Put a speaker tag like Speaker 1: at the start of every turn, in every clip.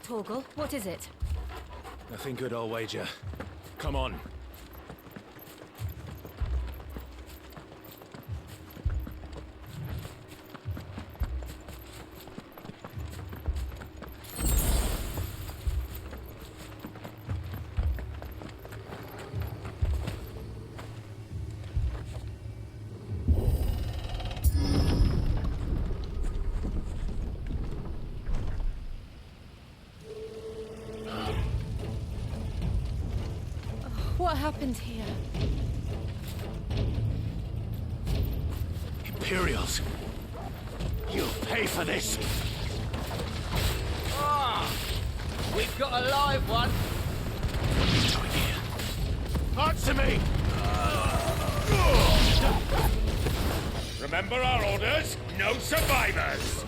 Speaker 1: Torgal, what is it?
Speaker 2: Nothing good, I'll wager. Come on.
Speaker 1: What happened here?
Speaker 2: Imperials! You'll pay for this!
Speaker 3: Ah! We've got a live one!
Speaker 2: What are you doing here? Answer me! Remember our orders? No survivors!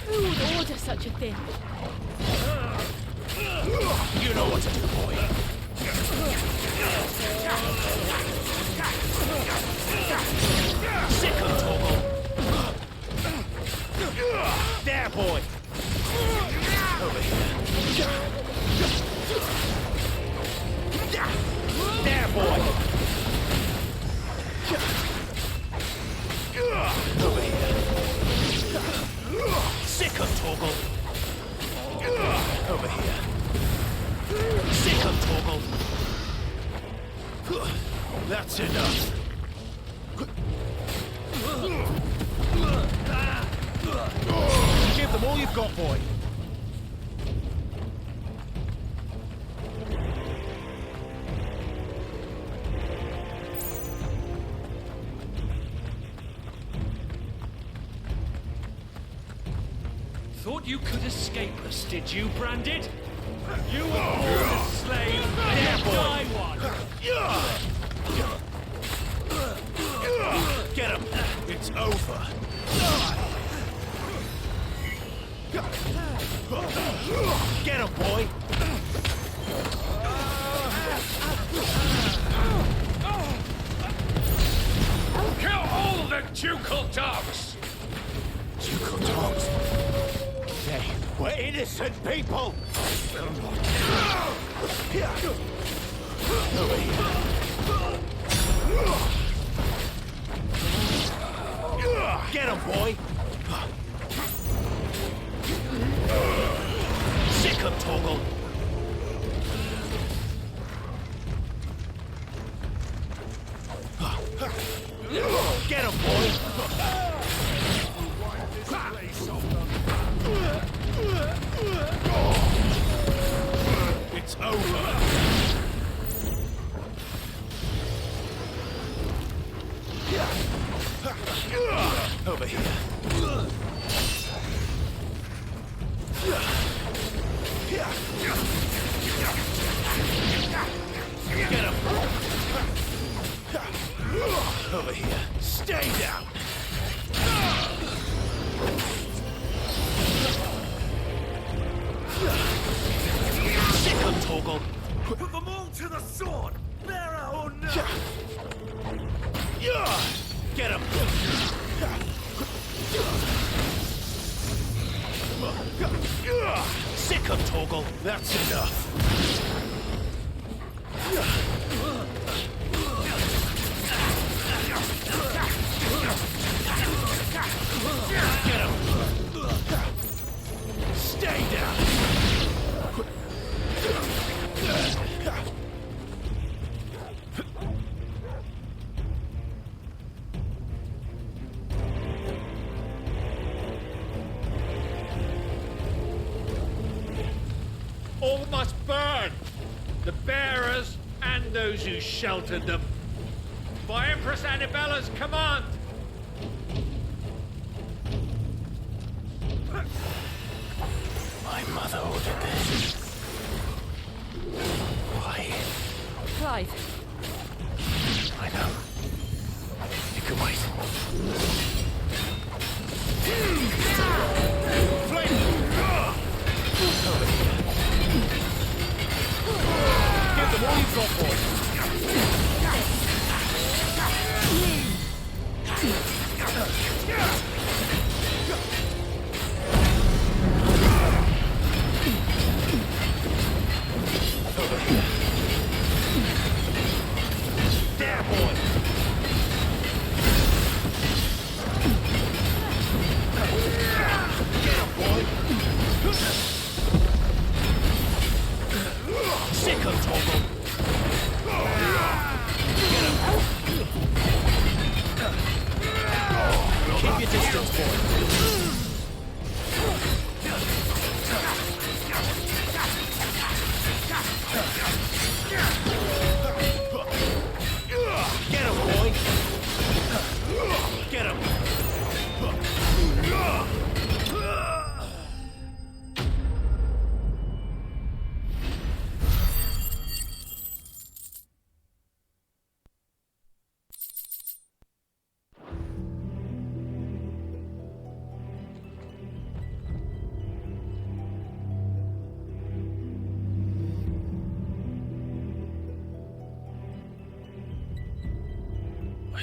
Speaker 1: Who would order such a thing?
Speaker 2: You know what to do, boy. Sick of Torgal. There, boy. Over here. There, boy. Over here. Sick of Torgal. Over here. Sick of Torgal. That's enough. Give them all you've got, boy.
Speaker 4: Thought you could escape us, did you, Branded? You were born a slave, and you die one!
Speaker 2: Get him! It's over! Get him, boy!
Speaker 4: Kill all the ducal dogs!
Speaker 2: Ducal dogs? They were innocent people! Over here. Get him, boy! Sick of Torgal! Get him, boy! It's over! Over here. Get him! Over here. Stay down! Sick of Torgal!
Speaker 5: Put them all to the sword! Bearer or no!
Speaker 2: Get him! Sick of Torgal! That's enough! Get him! Stay down!
Speaker 4: All must burn! The bearers and those who sheltered them. By Empress Annabella's command!
Speaker 2: My mother ordered this. Why?
Speaker 1: Clive.
Speaker 2: I know. You can wait. Flame! Over here. Give them all you've got, boy.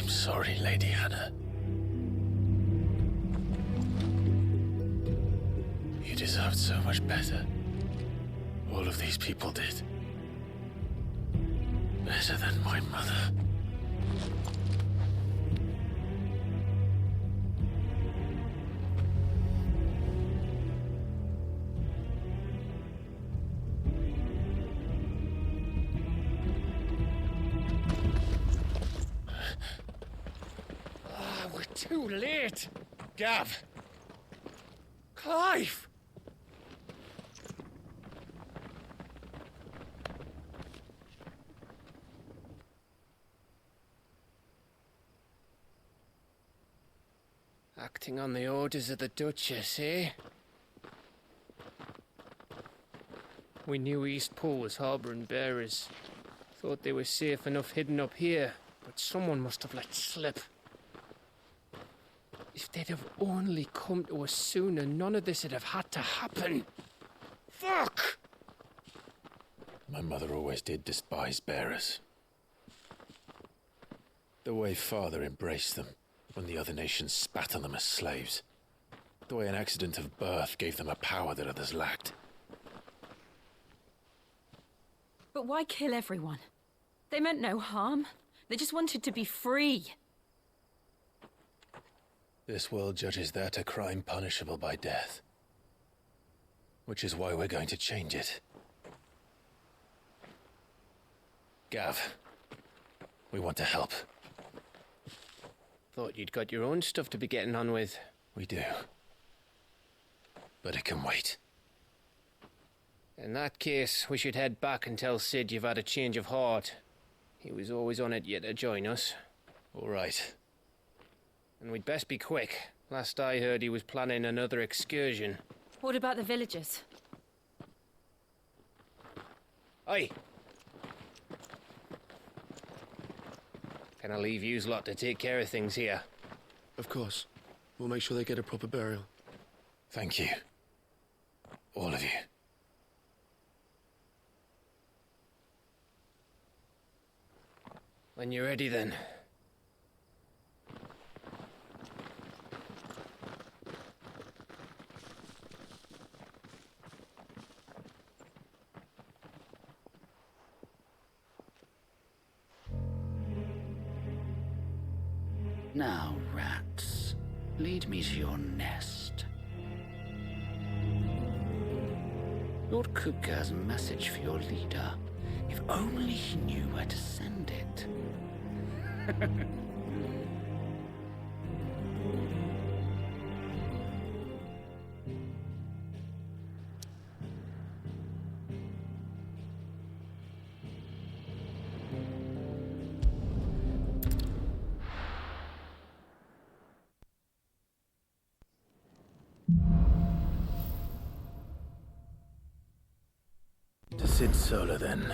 Speaker 2: I'm sorry, Lady Hannah. You deserved so much better. All of these people did. Better than my mother.
Speaker 4: We're too late. Gav. Clive.
Speaker 3: Acting on the orders of the Duchess, eh? We knew Eastpool was harbouring bearers. Thought they were safe enough hidden up here, but someone must have let slip. If they'd have only come to us sooner, none of this would have had to happen. Fuck!
Speaker 2: My mother always did despise bearers. The way Father embraced them when the other nations spat on them as slaves. The way an accident of birth gave them a power that others lacked.
Speaker 1: But why kill everyone? They meant no harm. They just wanted to be free.
Speaker 2: This world judges that a crime punishable by death. Which is why we're going to change it. Gav, we want to help.
Speaker 3: Thought you'd got your own stuff to be getting on with.
Speaker 2: We do. But it can wait.
Speaker 3: In that case, we should head back and tell Sid you've had a change of heart. He was always on it yet to join us.
Speaker 2: All right.
Speaker 3: And we'd best be quick. Last I heard, he was planning another excursion.
Speaker 1: What about the villagers?
Speaker 3: Aye. Can I leave yous lot to take care of things here?
Speaker 6: Of course. We'll make sure they get a proper burial.
Speaker 2: Thank you. All of you.
Speaker 3: When you're ready, then.
Speaker 7: Now, rats, lead me to your nest. Lord Kupka has a message for your leader. If only he knew where to send it.
Speaker 2: To Sid Solar, then.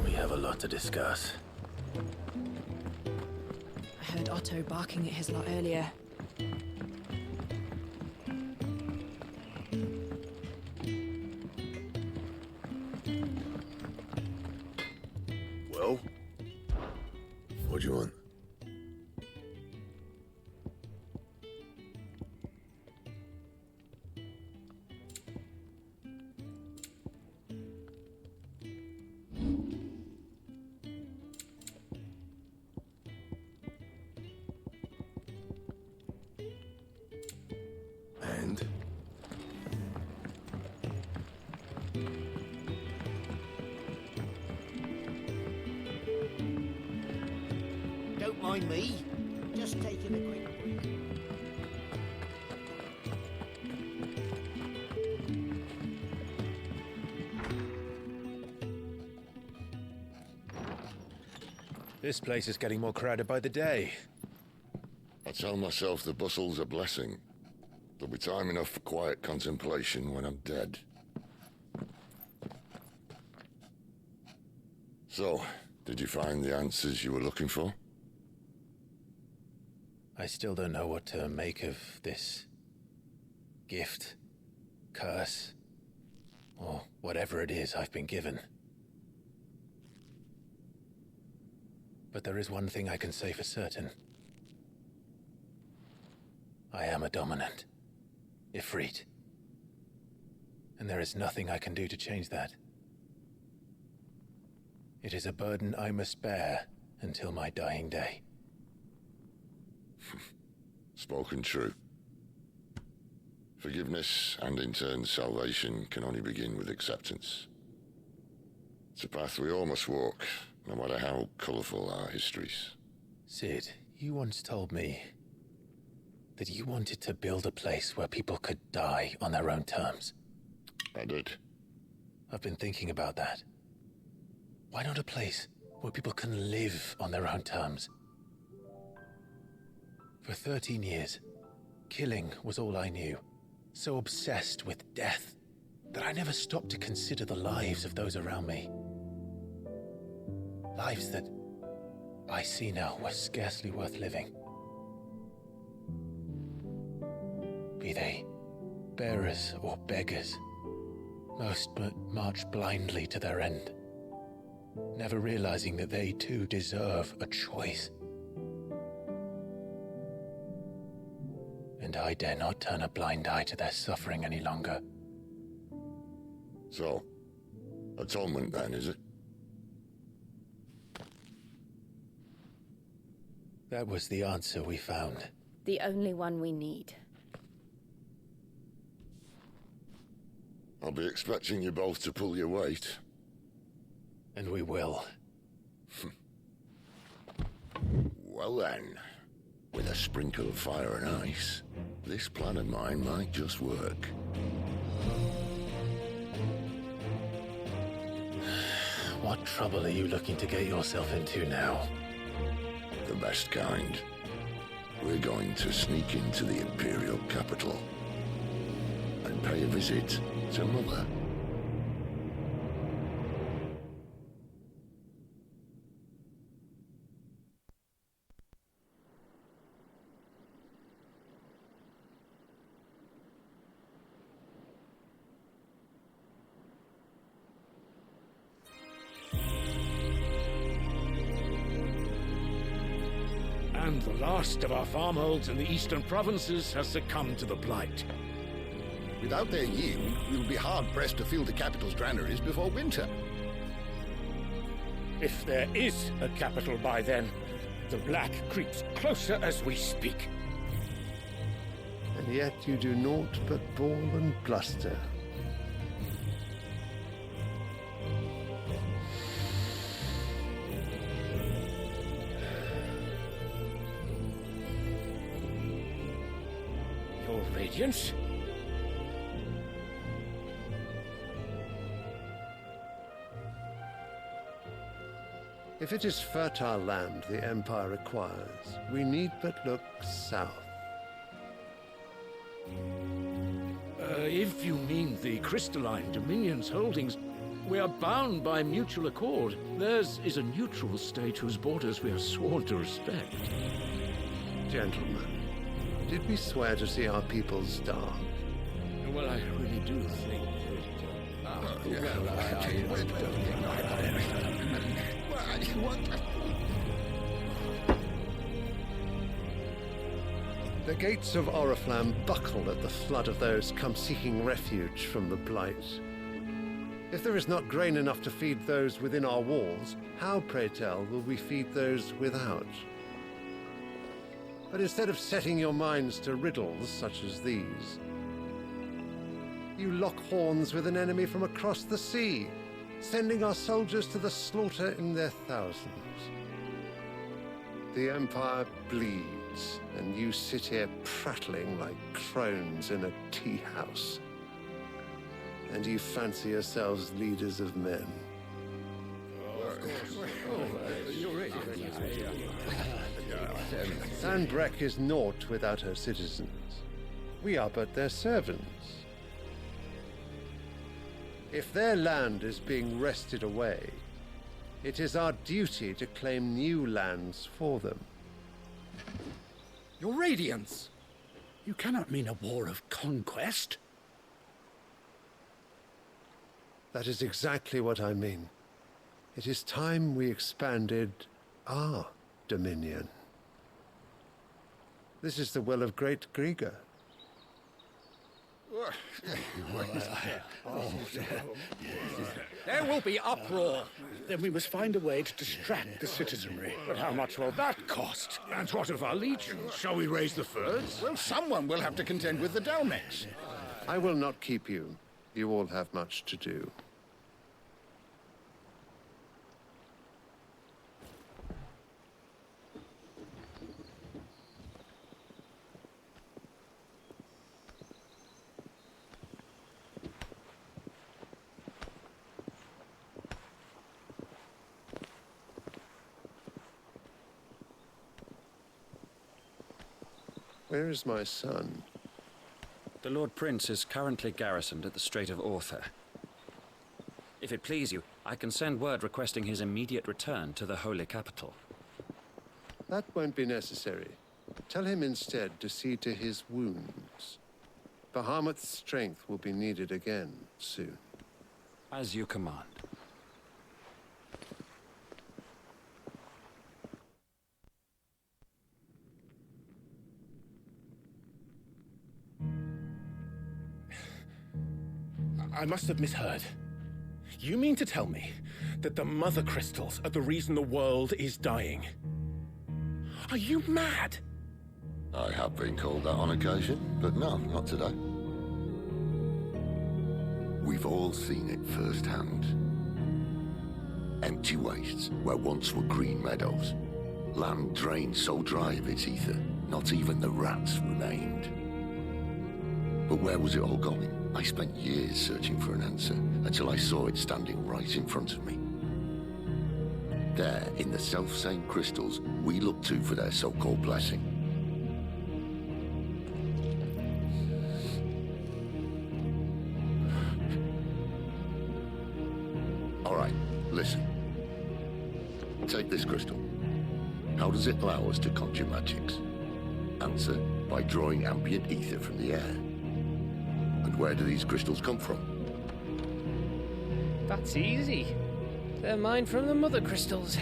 Speaker 2: We have a lot to discuss.
Speaker 8: I heard Otto barking at his lot earlier.
Speaker 6: Well? What do you want? And?
Speaker 9: Don't mind me. Just taking a quick break.
Speaker 2: This place is getting more crowded by the day.
Speaker 10: I tell myself the bustle's a blessing. There'll be time enough for quiet contemplation when I'm dead. So, did you find the answers you were looking for?
Speaker 2: I still don't know what to make of this gift, curse, or whatever it is I've been given. But there is one thing I can say for certain. I am a dominant. Ifrit. And there is nothing I can do to change that. It is a burden I must bear until my dying day.
Speaker 10: Spoken true. Forgiveness and in turn salvation can only begin with acceptance. It's a path we all must walk, no matter how colourful our histories.
Speaker 2: Sid, you once told me that you wanted to build a place where people could die on their own terms.
Speaker 10: I did.
Speaker 2: I've been thinking about that. Why not a place where people can live on their own terms? For 13 years, killing was all I knew. So obsessed with death that I never stopped to consider the lives of those around me. Lives that I see now were scarcely worth living. Be they bearers or beggars, most march blindly to their end, never realizing that they too deserve a choice. And I dare not turn a blind eye to their suffering any longer.
Speaker 10: So, atonement then, is it?
Speaker 2: That was the answer we found.
Speaker 11: The only one we need.
Speaker 10: I'll be expecting you both to pull your weight.
Speaker 2: And we will.
Speaker 10: Well then, with a sprinkle of fire and ice, this plan of mine might just work.
Speaker 2: What trouble are you looking to get yourself into now?
Speaker 10: The best kind. We're going to sneak into the Imperial capital and pay a visit to Mother.
Speaker 4: And the last of our farmholds in the eastern provinces has succumbed to the blight.
Speaker 12: Without their yield, we'll be hard-pressed to fill the capital's granaries before winter.
Speaker 4: If there is a capital by then, the black creeps closer as we speak.
Speaker 13: And yet you do naught but bawl and bluster.
Speaker 4: Your Radiance?
Speaker 13: If it is fertile land the Empire requires, we need but look south.
Speaker 4: If you mean the Crystalline Dominion's holdings, we are bound by mutual accord. Theirs is a neutral state whose borders we are sworn to respect.
Speaker 13: Gentlemen, did we swear to see our people starve?
Speaker 4: Well, I really do think
Speaker 13: The gates of Oriflamme buckle at the flood of those come seeking refuge from the blight. If there is not grain enough to feed those within our walls, how, pray tell, will we feed those without? But instead of setting your minds to riddles such as these, you lock horns with an enemy from across the sea, sending our soldiers to the slaughter in their thousands. The Empire bleeds, and you sit here prattling like crones in a tea house. And you fancy yourselves leaders of men. Sandbreck is naught without her citizens. We are but their servants. If their land is being wrested away, it is our duty to claim new lands for them.
Speaker 12: Your Radiance! You cannot mean a war of conquest.
Speaker 13: That is exactly what I mean. It is time we expanded our dominion. This is the will of great Grieger.
Speaker 14: There will be uproar. Then we must find a way to distract the citizenry. But how much will that cost?
Speaker 4: And what of our legions? Shall we raise the furs?
Speaker 12: Well, someone will have to contend with the Dalmex.
Speaker 13: I will not keep you. You all have much to do. Where is my son?
Speaker 15: The Lord Prince is currently garrisoned at the Strait of Author. If it please you, I can send word requesting his immediate return to the Holy Capital.
Speaker 13: That won't be necessary. Tell him instead to see to his wounds. Bahamut's strength will be needed again soon.
Speaker 15: As you command.
Speaker 2: I must have misheard. You mean to tell me that the mother crystals are the reason the world is dying? Are you mad?
Speaker 10: I have been called that on occasion, but no, not today. We've all seen it firsthand. Empty wastes where once were green meadows. Land drained so dry of its ether, not even the rats remained. But where was it all going? I spent years searching for an answer, until I saw it standing right in front of me. There, in the self-same crystals we look to for their so-called blessing. All right, listen. Take this crystal. How does it allow us to conjure magics? Answer, by drawing ambient ether from the air. And where do these crystals come from?
Speaker 3: That's easy. They're mine from the mother crystals.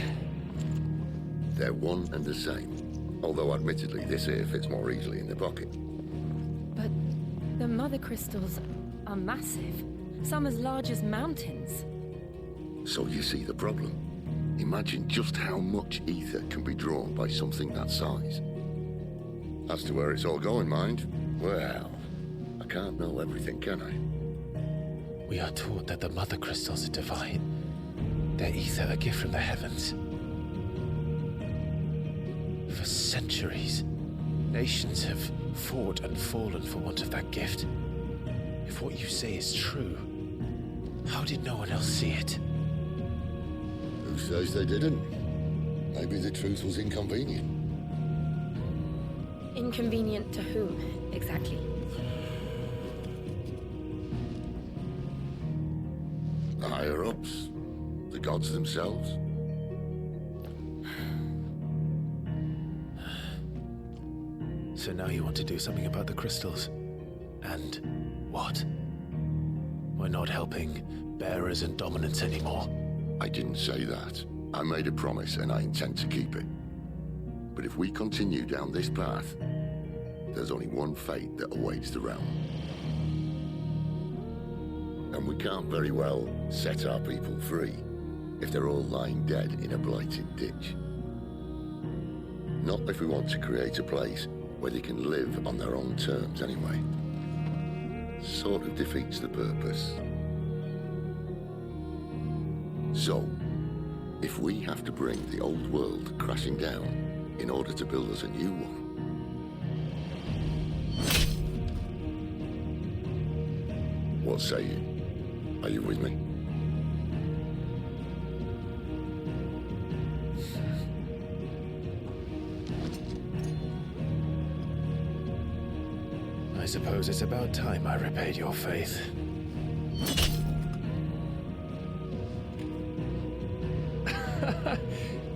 Speaker 10: They're one and the same. Although admittedly this here fits more easily in the pocket.
Speaker 1: But the mother crystals are massive. Some as large as mountains.
Speaker 10: So you see the problem. Imagine just how much ether can be drawn by something that size. As to where it's all going, mind, well, I can't know everything, can I?
Speaker 2: We are taught that the mother crystals are divine. Their ether a gift from the heavens. For centuries, nations have fought and fallen for want of that gift. If what you say is true, how did no one else see it?
Speaker 10: Who says they didn't? Maybe the truth was inconvenient.
Speaker 11: Inconvenient to whom, exactly?
Speaker 10: The higher-ups, the gods themselves.
Speaker 2: So now you want to do something about the crystals? And what? We're not helping bearers and dominants anymore.
Speaker 10: I didn't say that. I made a promise and I intend to keep it. But if we continue down this path, there's only one fate that awaits the realm. And we can't very well set our people free if they're all lying dead in a blighted ditch. Not if we want to create a place where they can live on their own terms anyway. Sort of defeats the purpose. So, if we have to bring the old world crashing down in order to build us a new one, what say you? Are you with me?
Speaker 2: I suppose it's about time I repaid your faith.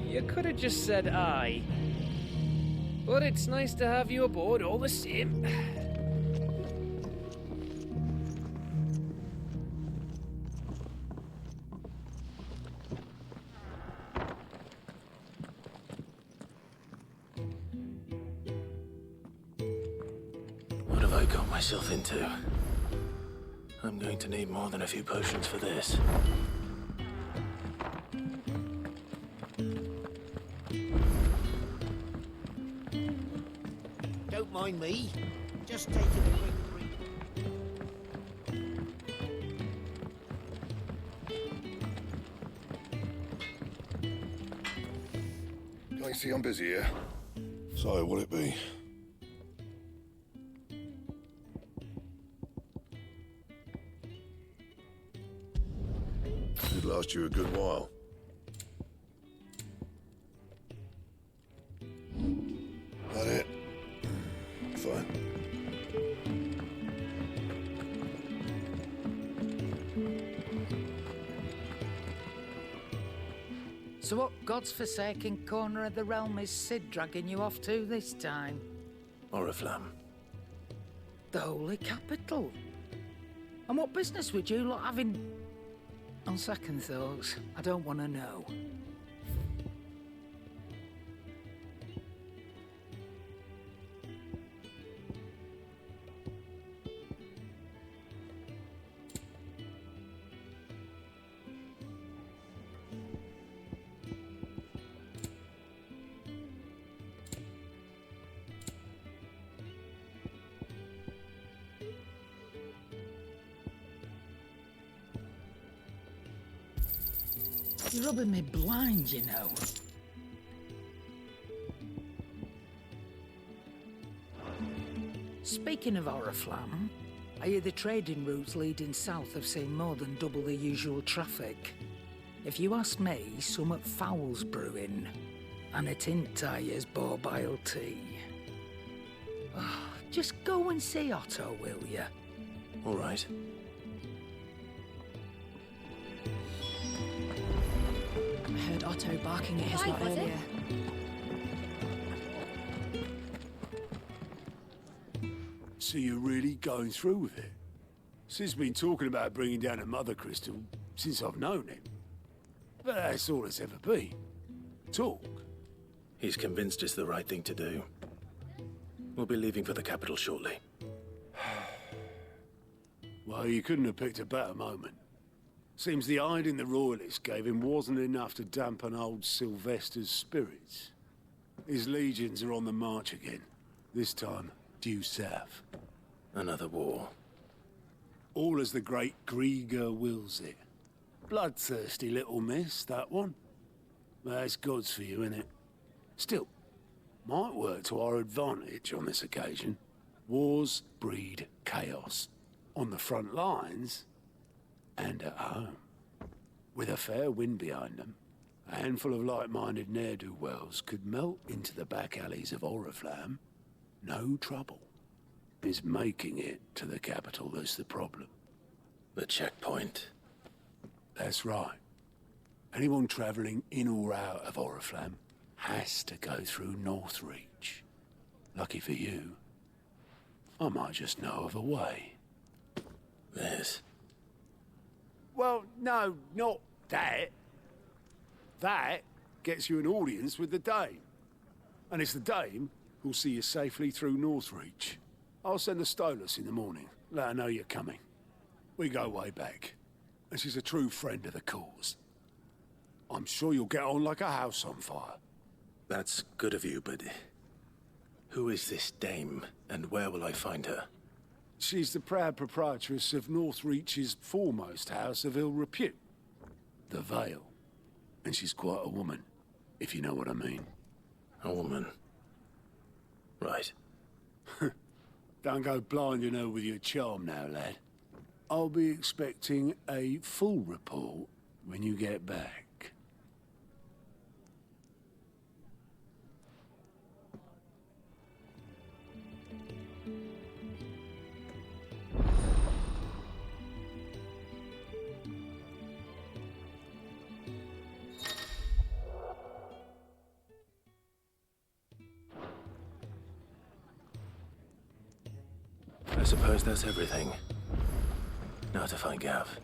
Speaker 3: You could have just said aye. But it's nice to have you aboard all the same.
Speaker 2: I got myself into? I'm going to need more than a few potions for this.
Speaker 9: Don't mind me. Just taking a quick break.
Speaker 12: Can you see I'm busy here? So, what'll it be? Should last you a good while. That it? Fine.
Speaker 16: So what God's forsaken corner of the realm is Sid dragging you off to this time?
Speaker 2: Oriflamme.
Speaker 16: The Holy Capital. And what business would you lot have in... On second thoughts, I don't want to know. You're rubbing me blind, you know. Speaking of Oriflamme, I hear the trading routes leading south have seen more than double the usual traffic. If you ask me, somewhat foul's brewing, and it ain't Tyre's borbile tea. Oh, just go and see Otto, will ya?
Speaker 2: All right.
Speaker 8: I heard Otto barking at his lot earlier.
Speaker 14: So you're really going through with it? Sid's been talking about bringing down a mother crystal since I've known him. But that's all it's ever been. Talk.
Speaker 2: He's convinced it's the right thing to do. We'll be leaving for the capital shortly.
Speaker 14: Well, you couldn't have picked a better moment. Seems the hiding the Royalists gave him wasn't enough to dampen old Sylvester's spirits. His legions are on the march again, this time due south.
Speaker 2: Another war.
Speaker 14: All as the great Grieger wills it. Bloodthirsty little miss, that one. That's God's for you, innit? Still, might work to our advantage on this occasion. Wars breed chaos. On the front lines, and at home. With a fair wind behind them, a handful of like-minded ne'er-do-wells could melt into the back alleys of Oriflamme. No trouble. It's making it to the capital that's the problem.
Speaker 2: The checkpoint.
Speaker 14: That's right. Anyone travelling in or out of Oriflamme has to go through Northreach. Lucky for you, I might just know of a way.
Speaker 2: This?
Speaker 14: Well, no, not that. That gets you an audience with the Dame. And it's the Dame who'll see you safely through Northreach. I'll send the Stolas in the morning. Let her know you're coming. We go way back. And she's a true friend of the cause. I'm sure you'll get on like a house on fire.
Speaker 2: That's good of you, but... who is this Dame, and where will I find her?
Speaker 14: She's the proud proprietress of Northreach's foremost house of ill repute, the Vale. And she's quite a woman, if you know what I mean.
Speaker 2: A woman? Right.
Speaker 14: Don't go blinding her with your charm now, lad. I'll be expecting a full report when you get back.
Speaker 2: I suppose that's everything. Now to find Gav.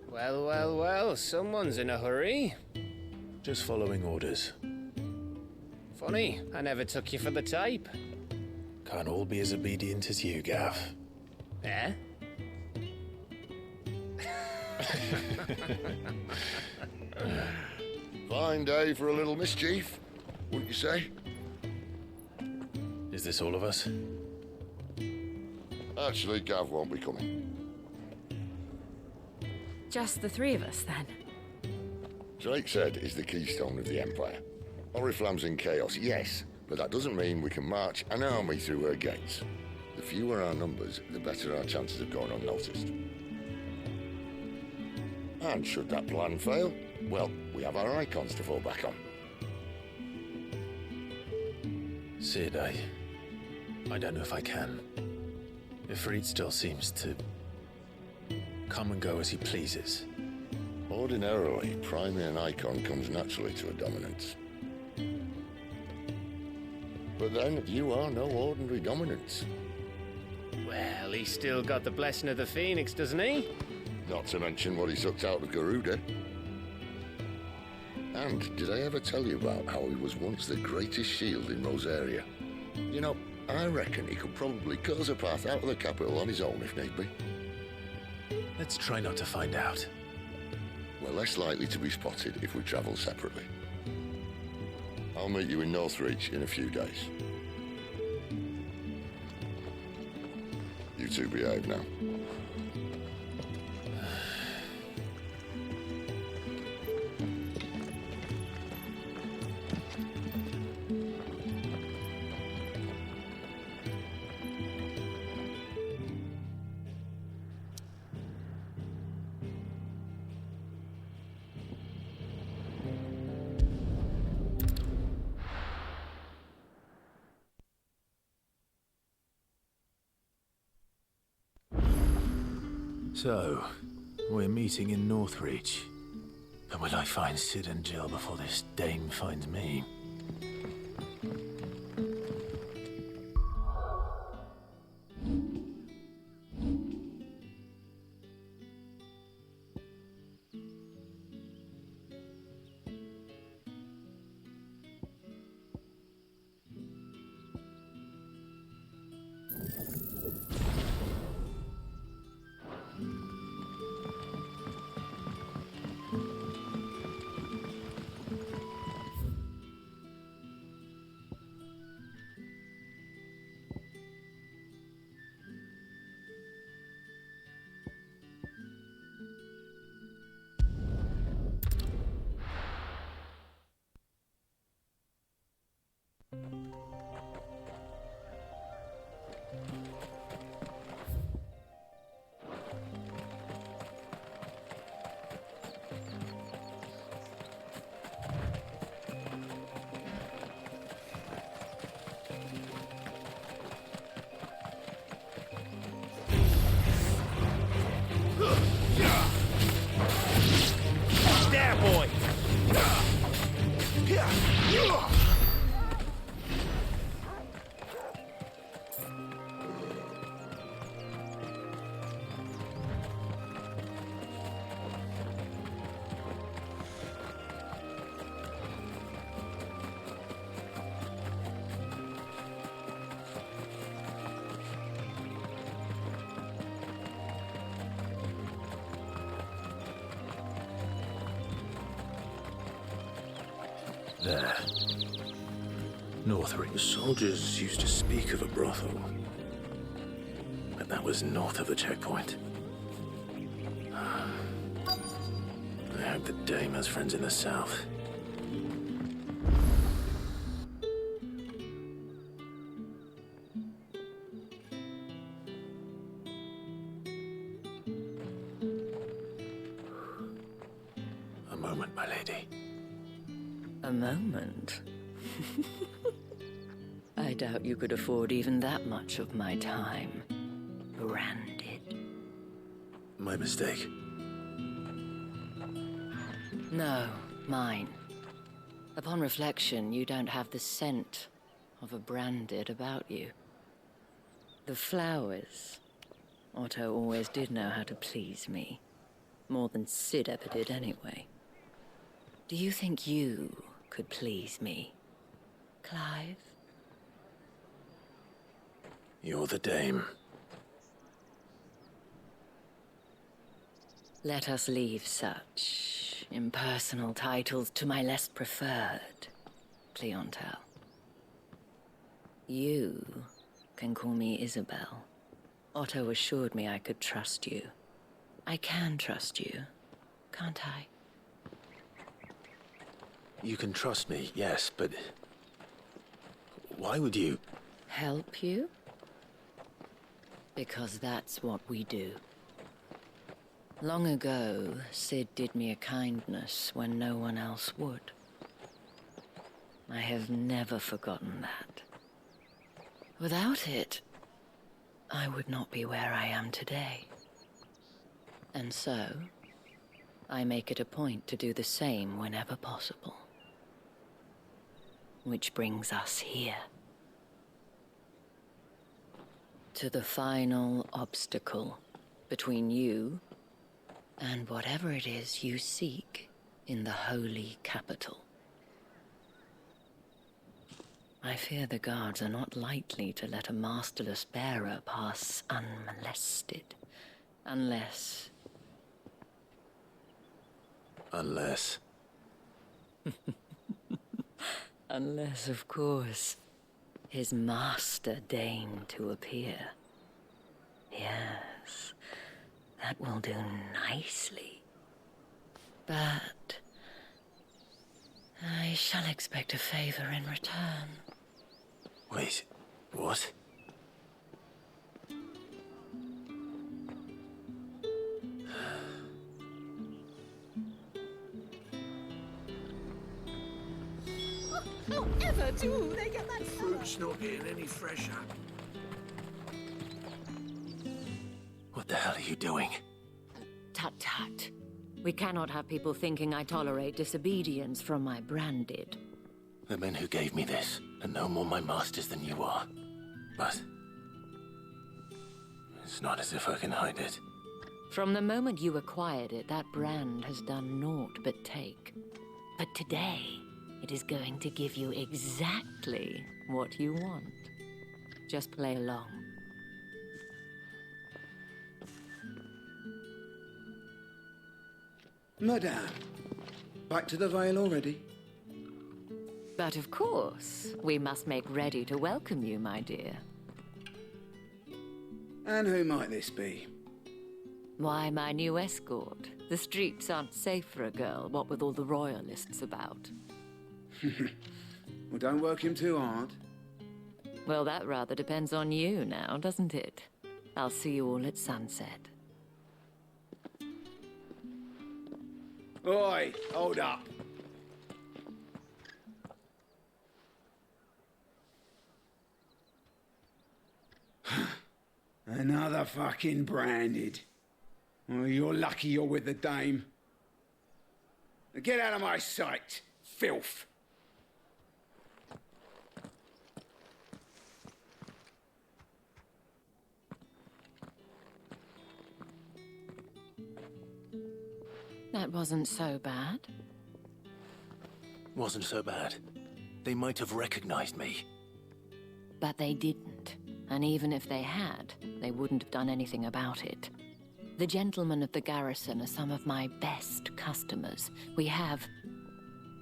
Speaker 3: Well, well, well, someone's in a hurry.
Speaker 2: Just following orders.
Speaker 3: Funny, I never took you for the type.
Speaker 2: Can't all be as obedient as you, Gav.
Speaker 3: Eh?
Speaker 10: Fine day for a little mischief, wouldn't you say?
Speaker 2: Is this all of us?
Speaker 10: Actually, Gav won't be coming.
Speaker 1: Just the three of us, then?
Speaker 10: Drake is the keystone of the Empire. Oriflamme's in chaos, yes, but that doesn't mean we can march an army through her gates. The fewer our numbers, the better our chances of going unnoticed. And should that plan fail, well, we have our icons to fall back on.
Speaker 2: Sid, I don't know if I can. Ifrit still seems to come and go as he pleases.
Speaker 10: Ordinarily, priming an icon comes naturally to a dominance. But then, you are no ordinary dominance.
Speaker 3: Well, he's still got the blessing of the Phoenix, doesn't he?
Speaker 10: Not to mention what he sucked out of Garuda. And did I ever tell you about how he was once the greatest shield in Rosaria? You know, I reckon he could probably cut us a path out of the capital on his own if need be.
Speaker 2: Let's try not to find out.
Speaker 10: We're less likely to be spotted if we travel separately. I'll meet you in Northreach in a few days. You two behave now.
Speaker 2: So, we're meeting in Northreach. But will I find Sid and Jill before this dame finds me?
Speaker 5: There, boy!
Speaker 2: There. Northreach.
Speaker 6: The soldiers used to speak of a brothel.
Speaker 2: But that was north of the checkpoint. I hope the dame has friends in the south. A moment, my lady.
Speaker 17: A moment? I doubt you could afford even that much of my time. Branded.
Speaker 2: My mistake.
Speaker 17: No, mine. Upon reflection, you don't have the scent of a branded about you. The flowers. Otto always did know how to please me. More than Sid ever did anyway. Do you think you could please me, Clive?
Speaker 2: You're the dame.
Speaker 17: Let us leave such impersonal titles to my less preferred clientele. You can call me Isabel. Otto assured me I could trust you. I can trust you, can't I?
Speaker 2: You can trust me, yes, but why would you?
Speaker 17: Help you? Because that's what we do. Long ago, Sid did me a kindness when no one else would. I have never forgotten that. Without it, I would not be where I am today. And so, I make it a point to do the same whenever possible. Which brings us here. To the final obstacle between you and whatever it is you seek in the holy capital. I fear the guards are not likely to let a masterless bearer pass unmolested. Unless... Unless, of course, his master deigned to appear. Yes, that will do nicely. But I shall expect a favor in return.
Speaker 2: Wait, what?
Speaker 9: How ever do they get that
Speaker 14: Fruit's not getting any fresher.
Speaker 2: What the hell are you doing?
Speaker 17: Tut tut. We cannot have people thinking I tolerate disobedience from my branded.
Speaker 2: The men who gave me this are no more my masters than you are. But it's not as if I can hide it.
Speaker 17: From the moment you acquired it, that brand has done naught but take. But today, it is going to give you exactly what you want. Just play along.
Speaker 18: Madame, back to the Vale already?
Speaker 17: But of course, we must make ready to welcome you, my dear.
Speaker 18: And who might this be?
Speaker 17: Why, my new escort. The streets aren't safe for a girl, what with all the royalists about.
Speaker 18: Well, don't work him too hard.
Speaker 17: Well, that rather depends on you now, doesn't it? I'll see you all at sunset.
Speaker 18: Oi, hold up. Another fucking branded. Well, you're lucky you're with the dame. Now get out of my sight, filth.
Speaker 17: That wasn't so bad.
Speaker 2: Wasn't so bad. They might have recognized me.
Speaker 17: But they didn't. And even if they had, they wouldn't have done anything about it. The gentlemen of the garrison are some of my best customers. We have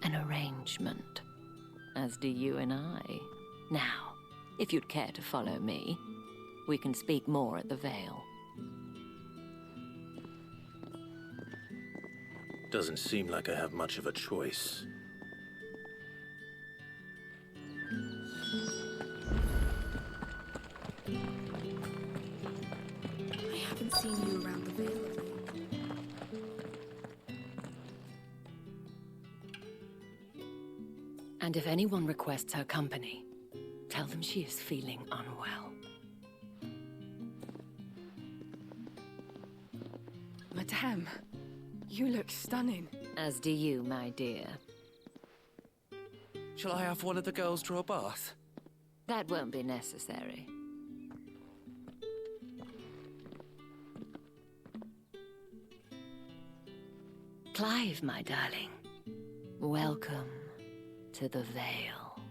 Speaker 17: an arrangement, as do you and I. Now, if you'd care to follow me, we can speak more at the Vale.
Speaker 2: Doesn't seem like I have much of a choice.
Speaker 8: I haven't seen you around the Vale of late.
Speaker 17: And if anyone requests her company, tell them she is feeling unwell.
Speaker 8: Madame, you look stunning.
Speaker 17: As do you, my dear.
Speaker 19: Shall I have one of the girls draw a bath?
Speaker 17: That won't be necessary. Clive, my darling. Welcome to the Vale.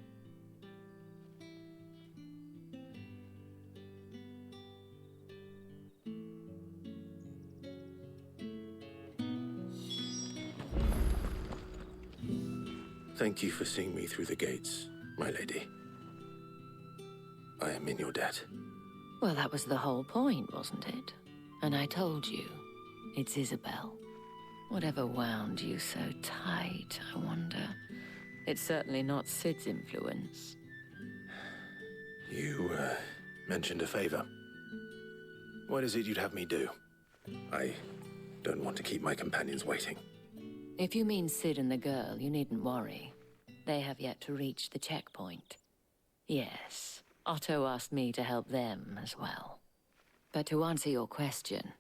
Speaker 6: Thank you for seeing me through the gates, my lady. I am in your debt.
Speaker 17: Well, that was the whole point, wasn't it? And I told you, it's Isabel. Whatever wound you so tight, I wonder. It's certainly not Sid's influence.
Speaker 6: You, mentioned a favor. What is it you'd have me do? I don't want to keep my companions waiting.
Speaker 17: If you mean Sid and the girl, you needn't worry. They have yet to reach the checkpoint. Yes, Otto asked me to help them as well. But to answer your question,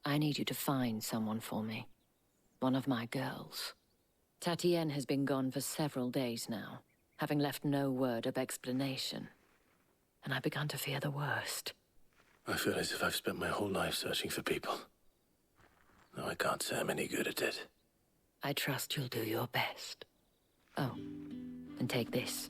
Speaker 17: I need you to find someone for me. One of my girls. Tatienne has been gone for several days now, having left no word of explanation. And I've begun to fear the worst.
Speaker 6: I feel as if I've spent my whole life searching for people. Though I can't say I'm any good at it.
Speaker 17: I trust you'll do your best. Oh, and take this.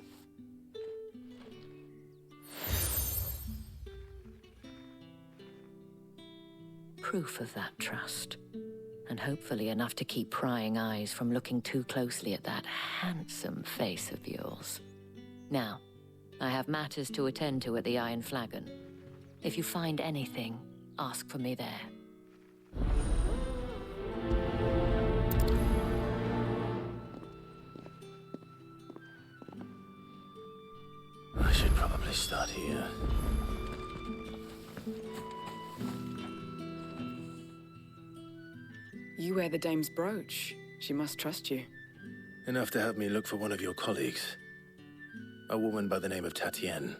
Speaker 17: Proof of that trust. And hopefully enough to keep prying eyes from looking too closely at that handsome face of yours. Now, I have matters to attend to at the Iron Flagon. If you find anything, ask for me there.
Speaker 6: I should probably start here.
Speaker 8: You wear the dame's brooch. She must trust you.
Speaker 6: Enough to have me look for one of your colleagues. A woman by the name of Tatienne.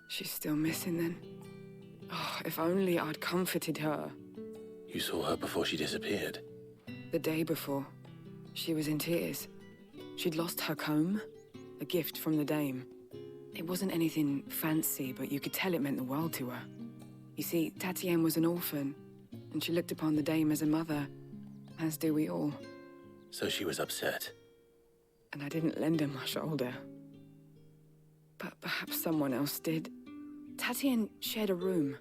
Speaker 8: She's still missing then. Oh, if only I'd comforted her.
Speaker 6: You saw her before she disappeared?
Speaker 8: The day before. She was in tears. She'd lost her comb, a gift from the dame. It wasn't anything fancy, but you could tell it meant the world to her. You see, Tatienne was an orphan, and she looked upon the dame as a mother, as do we all.
Speaker 6: So she was upset.
Speaker 8: And I didn't lend her my shoulder. But perhaps someone else did. Tatienne shared a room.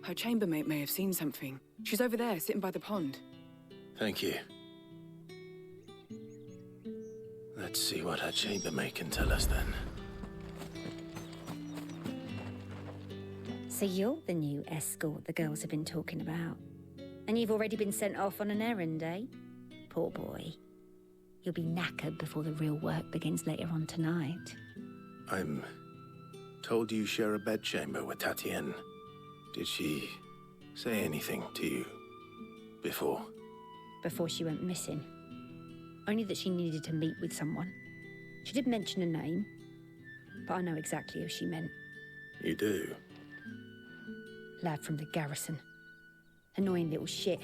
Speaker 8: Her chambermaid may have seen something. She's over there, sitting by the pond.
Speaker 6: Thank you. Let's see what her chambermaid can tell us then.
Speaker 20: So you're the new escort the girls have been talking about. And you've already been sent off on an errand, eh? Poor boy. You'll be knackered before the real work begins later on tonight.
Speaker 6: I'm told you share a bedchamber with Tatienne. Did she say anything to you before?
Speaker 20: Before she went missing. Only that she needed to meet with someone. She did mention a name, but I know exactly who she meant.
Speaker 6: You do?
Speaker 20: Lad from the garrison. Annoying little shit.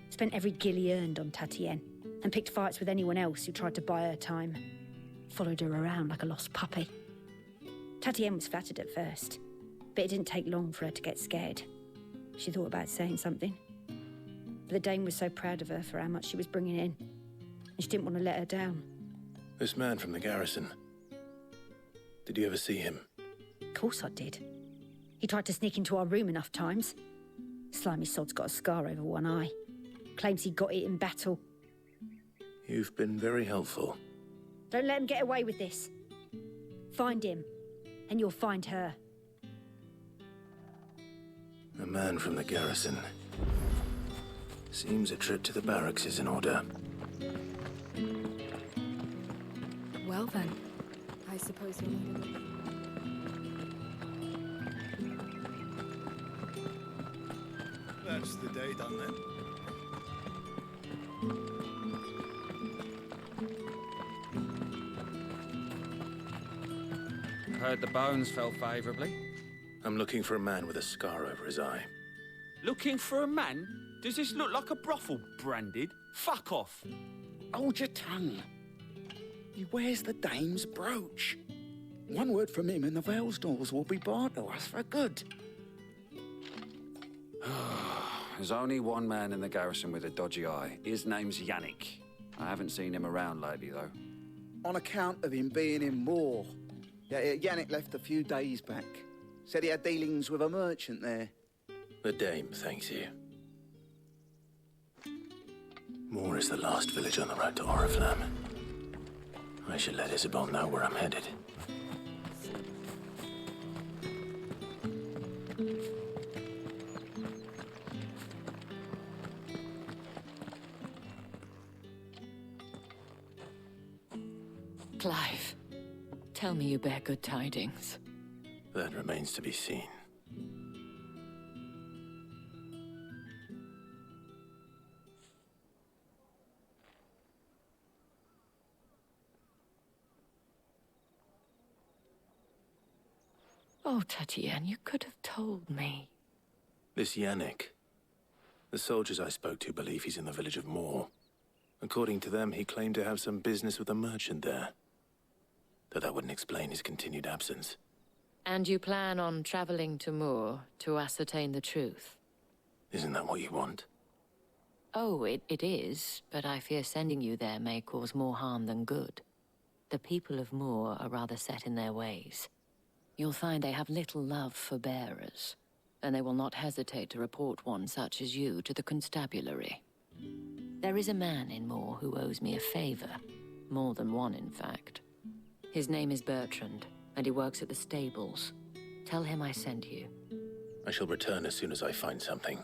Speaker 20: Spent every guil he earned on Tatienne, and picked fights with anyone else who tried to buy her time. Followed her around like a lost puppy. Tatienne was flattered at first, but it didn't take long for her to get scared. She thought about saying something. But the dame was so proud of her for how much she was bringing in, and she didn't want to let her down.
Speaker 6: This man from the garrison. Did you ever see him?
Speaker 20: Of course I did. He tried to sneak into our room enough times. Slimy sod's got a scar over one eye. Claims he got it in battle.
Speaker 6: You've been very helpful.
Speaker 20: Don't let him get away with this. Find him, and you'll find her.
Speaker 6: A man from the garrison. Seems a trip to the barracks is in order.
Speaker 8: Well then, I suppose we need a look.
Speaker 5: That's the day done then.
Speaker 15: Heard the bones fell favourably.
Speaker 6: I'm looking for a man with a scar over his eye.
Speaker 21: Looking for a man? Does this look like a brothel, Branded? Fuck off.
Speaker 9: Hold your tongue. He wears the dame's brooch. One word from him and the Vale's doors will be barred to us for good.
Speaker 15: There's only one man in the garrison with a dodgy eye. His name's Yannick. I haven't seen him around lately, though.
Speaker 9: On account of him being in Moor. Yeah, Yannick left a few days back. Said he had dealings with a merchant there.
Speaker 6: The Dame thanks you. Moor is the last village on the road to Oriflamme. I should let Isabel know where I'm headed.
Speaker 17: Clive, tell me you bear good tidings.
Speaker 6: That remains to be seen.
Speaker 17: Oh, Tatienne, you could have told me.
Speaker 6: This Yannick. The soldiers I spoke to believe he's in the village of Moor. According to them, he claimed to have some business with a merchant there. Though that wouldn't explain his continued absence.
Speaker 17: And you plan on traveling to Moor to ascertain the truth?
Speaker 6: Isn't that what you want?
Speaker 17: Oh, it is, but I fear sending you there may cause more harm than good. The people of Moor are rather set in their ways. You'll find they have little love for bearers, and they will not hesitate to report one such as you to the constabulary. There is a man in Moor who owes me a favor. More than one, in fact. His name is Bertrand, and he works at the stables. Tell him I sent you.
Speaker 6: I shall return as soon as I find something.